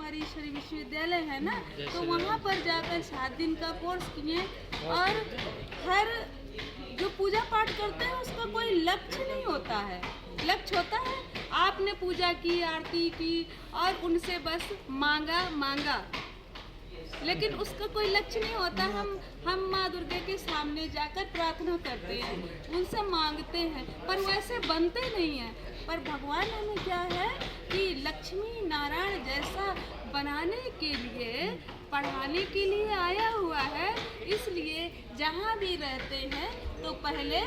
हरीश्वरी विश्वविद्यालय है ना, तो वहाँ पर जाकर 7 दिन का कोर्स किए। और हर जो पूजा पाठ करते हैं उसका कोई लक्ष्य नहीं होता है। लक्ष्य होता है आपने पूजा की, आरती की और उनसे बस मांगा, लेकिन उसका कोई लक्ष्य नहीं होता। हम माँ दुर्गा के सामने जाकर प्रार्थना करते हैं, उनसे मांगते हैं, पर वैसे बनते नहीं हैं। पर भगवान हमें क्या है कि लक्ष्मी नारायण जैसा बनाने के लिए, पढ़ाने के लिए आया हुआ है। इसलिए जहाँ भी रहते हैं तो पहले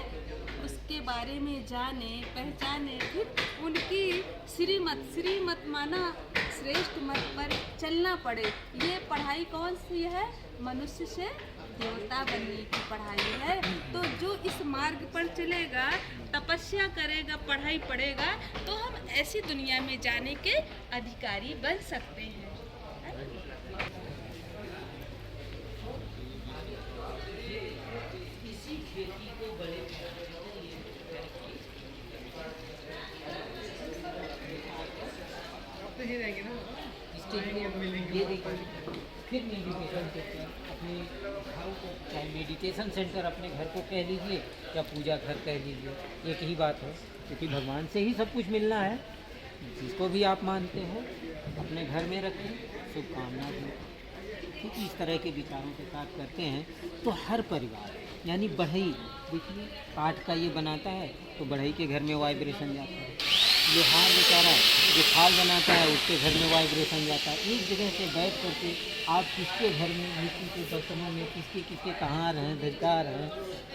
उसके बारे में जाने, पहचाने, फिर उनकी श्रीमत माना श्रेष्ठ मत पर चलना पड़े। ये पढ़ाई कौन सी है? मनुष्य से देवता बनने की पढ़ाई है। तो जो इस मार्ग पर चलेगा, तपस्या करेगा, पढ़ाई पढ़ेगा, तो हम ऐसी दुनिया में जाने के अधिकारी बन सकते हैं। इसी खेती को बड़े ही रहेंगे ना, ये देखिए फिर मेडिटेशन करते हैं अपने घर को, चाहे मेडिटेशन सेंटर अपने घर को कह लीजिए या पूजा घर कह लीजिए, एक ही बात है, क्योंकि भगवान से ही सब कुछ मिलना है। जिसको भी आप मानते हो अपने घर में रखें, शुभकामना दें। क्योंकि इस तरह के विचारों के साथ करते हैं तो हर परिवार, यानी बढ़ई, देखिए काठ का ये बनाता है तो बढ़ई के घर में वाइब्रेशन जाता है। लोहार बेचारा जो थाल बनाता है उसके घर में वाइब्रेशन जाता है। एक जगह से बैठ करके आप किसके घर में, मिट्टी के बर्तनों में किसके कहाँ रहें, अधिकार हैं,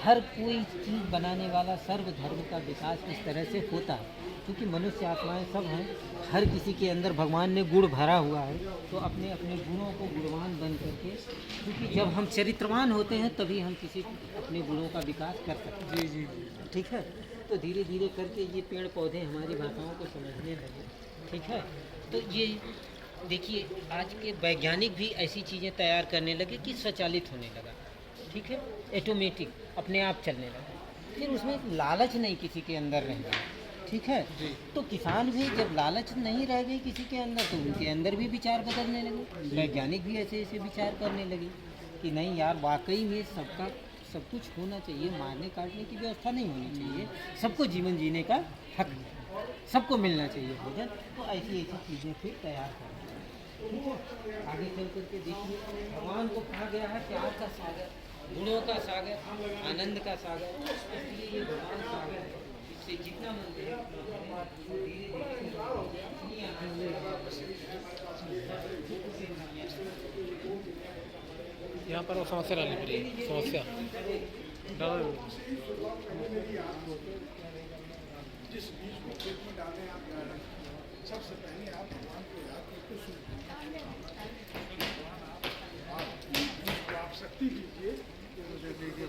हर कोई चीज़ बनाने वाला सर्वधर्म का विकास इस तरह से होता है। क्योंकि मनुष्य आत्माएं सब हैं, हर किसी के अंदर भगवान ने गुण भरा हुआ है, तो अपने अपने गुणों को गुणवान बन करके, क्योंकि जब हम चरित्रवान होते हैं तभी हम किसी अपने गुणों का विकास कर सकते हैं। जी, ठीक है। तो धीरे धीरे करके ये पेड़ पौधे हमारी भाषाओं को समझने लगे, ठीक है। तो ये देखिए आज के वैज्ञानिक भी ऐसी चीज़ें तैयार करने लगे कि स्वचालित होने लगा, ठीक है, ऑटोमेटिक अपने आप चलने लगा। फिर उसमें लालच नहीं किसी के अंदर रह गया, ठीक है। तो किसान भी जब लालच नहीं रह गई किसी के अंदर तो उनके अंदर भी विचार बदलने लगे। वैज्ञानिक भी ऐसे ऐसे विचार करने लगे कि नहीं यार, वाकई में सबका सब कुछ होना चाहिए, मारने काटने की व्यवस्था नहीं होनी चाहिए, सबको जीवन जीने का हक है, सबको मिलना चाहिए भोजन। तो ऐसी ऐसी चीज़ें फिर तैयार करना, ठीक है। आगे चल करके देखिए भगवान को कहा गया है प्यार का सागर, गुणों का सागर, आनंद का सागर, इसलिए ये भगवान सागर है। इससे जितना मन है यहाँ पर वो समस्या डालनी पड़ेगी, समस्या डालो। जिस बीज को खेत में डालें आप, सबसे पहले आप भगवान को याद करके आप शक्ति दीजिए कि मुझे दीजिए।